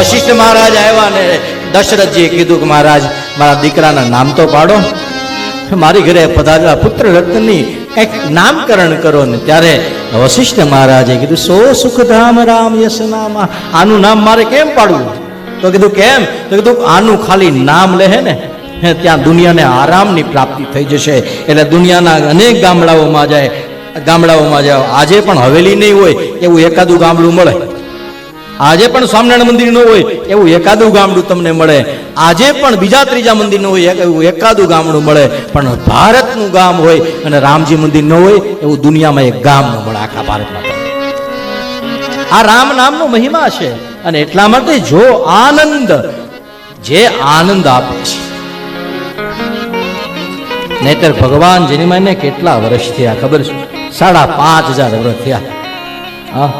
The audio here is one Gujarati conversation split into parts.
વશિષ્ઠ મહારાજ આવ્યા ને દશરથજીએ કીધું કે મહારાજ મારા દીકરાના નામ તો પાડો, મારી ઘરે પધારેલા પુત્ર રત્નની કંઈક નામકરણ કરો ને. ત્યારે વશિષ્ઠ મહારાજે કીધું સો સુખધામ રામ યશ નામ, આનું નામ મારે કેમ પાડવું? તો કીધું કેમ? તો કીધું આનું ખાલી નામ લે ને ત્યાં દુનિયાને આરામની પ્રાપ્તિ થઈ જશે. એટલે દુનિયાના અનેક ગામડાઓમાં જાઓ, આજે પણ હવેલી નહીં હોય એવું એકાદું ગામડું મળે, આજે પણ સ્વામિનારાયણ મંદિર ન હોય એવું એકાદું ગામડું તમને મળે, આજે પણ બીજા ત્રીજા મંદિર ન હોય એવું એકાદું ગામડું મળે, પણ ભારતનું ગામ હોય અને રામજી મંદિર ન હોય એવું દુનિયામાં એક ગામ ન મળે આખા ભારતમાં. આ રામ નામનો મહિમા છે. અને એટલા માટે જો આનંદ, જે આનંદ આપે છે, નહીતર ભગવાન જન્માને કેટલા વર્ષ થયા ખબર છે? 5,500 વર્ષ થયા. હા,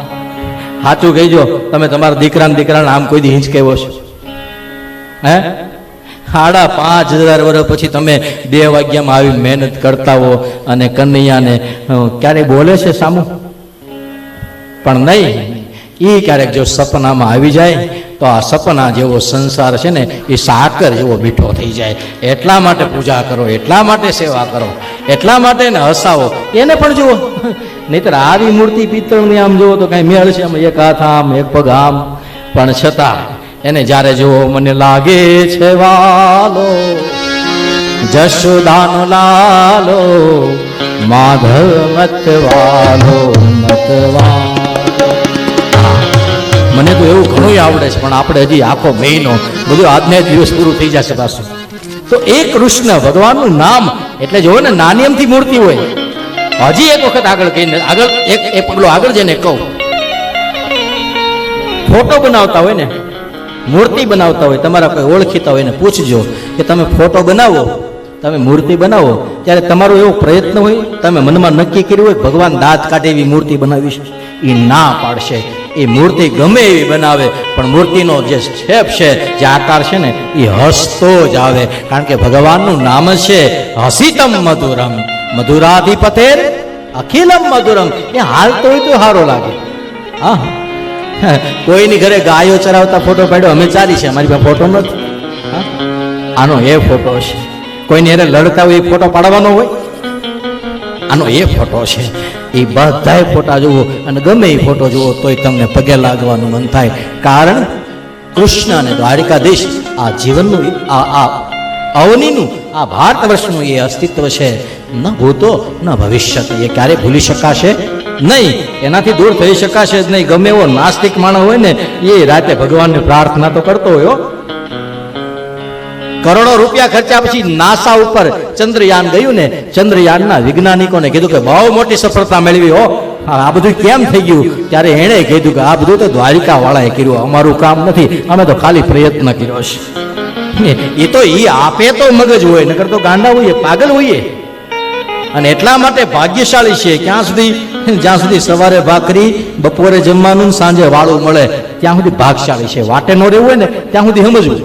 સાચું કહીજો, તમે તમારા દીકરાના આમ કોઈ દી હિંચકેવો છે? હે, 5,500 વર્ષ પછી તમે 2 વાગ્યામાં આવી મહેનત કરતા હો અને કનૈયાને ક્યારેય બોલે છે સામું? પણ નહીં. એ ક્યારેક જો સપનામાં આવી જાય તો આ સપના જેવો સંસાર છે ને એ સાકર જેવો મીઠો થઈ જાય. એટલા માટે પૂજા કરો, એટલા માટે સેવા કરો, એટલા માટે એને હસાવો. એને પણ જુઓ, નહીતર આવી મૂર્તિ પિત્તળની આમ જુઓ તો કઈ મેળ છે? એક હાથ આમ, એક પગ આમ, પણ છતાં એને જ્યારે જુઓ મને લાગે છે વાલો જશોદાનો લાલો, માધવ મતવાલો મતવાલો. મને તો એવું ઘણું આવડે છે, પણ આપણે હજી આખો મહિનો બધું આજને દિવસ પૂરું થઈ જશે પાછું. તો એ કૃષ્ણ ભગવાનનું નામ એટલે જોવો ને, નાની અમથી મૂર્તિ હોય. હજી એક વખત આગળ કહીને એક પગલો આગળ જઈને કહું, ફોટો બનાવતા હોય ને, મૂર્તિ બનાવતા હોય, તમારા કોઈ ઓળખીતા હોય ને પૂછજો કે તમે ફોટો બનાવો, તમે મૂર્તિ બનાવો, ત્યારે તમારો એવો પ્રયત્ન હોય, તમે મનમાં નક્કી કર્યું હોય ભગવાન દાંત કાઢે એવી મૂર્તિ બનાવીશ, એ ના પાડશે. એ મૂર્તિ ગમે એવી બનાવે, પણ મૂર્તિનો જે શેપ છે, જે આકાર છે ને, એ હસતો જ આવે. કારણ કે ભગવાનનું નામ છે હસિતમ મધુરમ, મધુરાધિપતેર અખિલમ મધુરમ. એ હાલતો હોય તો સારો લાગે. હા, કોઈની ઘરે ગાયો ચરાવતા ફોટો પાડ્યો, અમે ચાલી છે, અમારી પાસે ફોટો નથી. આનો એ ફોટો છે. કોઈની ઘરે લડતા હોય એ ફોટો પાડવાનો હોય, આનો એ ફોટો છે. એ બધાય ફોટા જુઓ અને ગમે એ ફોટો જુઓ તોય તમને પગે લાગવાનું મન થાય. કારણ કૃષ્ણ અને દ્વારિકાધીશ આ જીવનનું, આ અવનીનું, આ ભારત વર્ષનું એ અસ્તિત્વ છે. ન ભૂતો ન ભવિષ્ય, એ ક્યારે ભૂલી શકાશે નહીં, એનાથી દૂર થઈ શકાશે જ નહીં. ગમે એવો નાસ્તિક માણસ હોય ને એ રાતે ભગવાનને પ્રાર્થના તો કરતો હોય. કરોડો રૂપિયા ખર્ચ્યા પછી નાસા ઉપર ચંદ્રયાન ગયું ને, ચંદ્રયાનના વૈજ્ઞાનિકોને કીધું કે બહુ મોટી સફળતા મેળવી હો, આ બધું કેમ થઈ ગયું? ત્યારે એણે કીધું કે આ બધું તો દ્વારિકા વાળાએ કર્યું, અમારું કામ નથી, અમે તો ખાલી પ્રયત્ન કર્યો છે. એ તો એ આપે તો મગજ હોય, નકર તો ગાંડા હોઈએ, પાગલ હોઈએ. અને એટલા માટે ભાગ્યશાળી છે. ક્યાં સુધી? જ્યાં સુધી સવારે ભાખરી, બપોરે જમવાનું, સાંજે વાળું મળે ત્યાં સુધી ભાગશાળી છે. વાટે નો રહેવું હોય ને ત્યાં સુધી સમજવું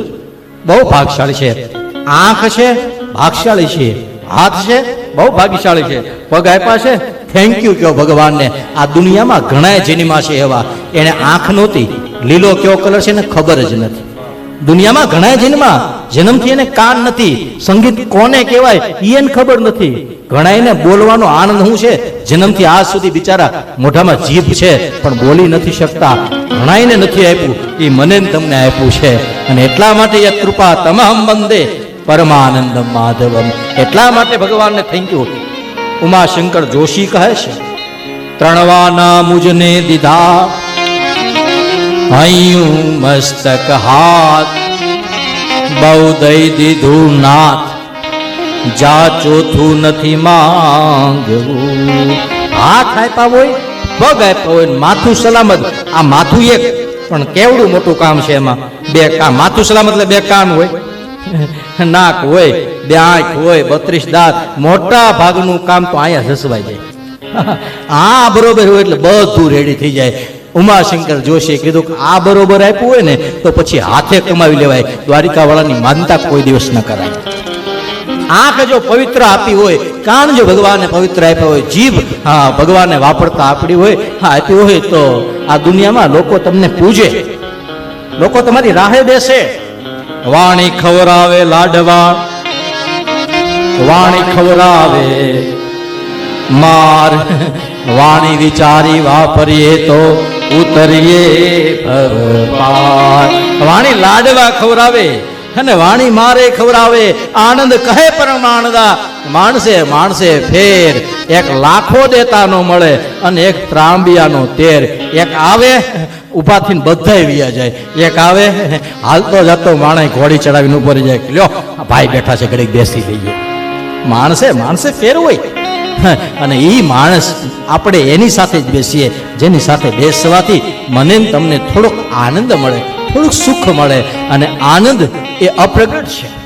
બહુ ભાગશાળી છે. આંખ છે, ભાગશાળી છે. હાથ છે, બહુ ભાગ્યશાળી છે. પગ આપ્યા છે, થેન્ક યુ કહો ભગવાનને. આ દુનિયામાં ઘણા જન્મા છે એવા, એને આંખ નહોતી, લીલો કેવો કલર છે ને ખબર જ નથી. દુનિયામાં ઘણા જન્મથી એને કાન નથી, સંગીત કોને કહેવાય એને ખબર નથી. ઘણા એને બોલવાનો આનંદ શું છે, જન્મથી આજ સુધી બિચારા મોઢામાં જીભ છે પણ બોલી નથી શકતા. ઘણા એને નથી આપ્યું, એ મને તમને આપ્યું છે. અને એટલા માટે એ કૃપા તમામ વંદે પરમાનંદમ માધવમ. એટલા માટે ભગવાનને થેન્ક યુ. ઉમાશંકર જોશી કહે છે, ત્રણવાના મુજને દીધા હૈયું મસ્તક હાથ, બહુ દઈ દીધું નાથ, જા ચોથું નથી માંગવું. હાથ આપ્યા હોય, પગ આપ્યા હોય, માથું સલામત. આ માથું એક, પણ કેવડું મોટું કામ છે એમાં. 2 કામ, માથું સલામત એટલે 2 કાન હોય, નાક હોય, 2 આંખ હોય, 32 દાંત. મોટા ભાગનું કામ તો અહીંયા સસવાઈ જાય. આ બરોબર હોય એટલે બધું રેડી થઈ જાય. ઉમાશંકર જોશીએ કીધું કે આ બરોબર આપ્યું હોય ને તો પછી હાથે કમાવી લેવાય. દ્વારિકા વાળાની માનતા કોઈ દિવસ ન કરાય. આંખ જો પવિત્ર આપી હોય, કાન જો ભગવાને પવિત્ર આપ્યા હોય, જીભ ભગવાને વાપરતા આપડી હોય, આપી હોય, તો આ દુનિયામાં લોકો તમને પૂજે. લોકો તમારી રાહે બેસે. વાણી ખવરાવે લાડવા, વાણી ખવરાવે માર, વાણી વિચારી વાપરીએ તો ઉતરીએ પાર. વાણી લાડવા ખવરાવે અને વાણી મારે ખવરાવે. આનંદ કહે પરમાનંદા. માણસે માણસે ફેર, એક લાખો દેતા નો મળે અને એક ત્રાંબિયાનો તેર. એક આવે ઉભા થઈને બધાય વિયા જાય, એક આવે હાલતો જતો માણસ ઘોડી ચડાવીને ઉપર જાય, લ્યો આ ભાઈ બેઠા છે ઘડીક બેસી લઈએ. માણસે માણસે ફેર હોય. અને એ માણસ આપણે એની સાથે જ બેસીએ જેની સાથે બેસવાથી મને ને તમને થોડોક આનંદ મળે, થોડુંક સુખ મળે. અને આનંદ એ અપ્રગટ છે.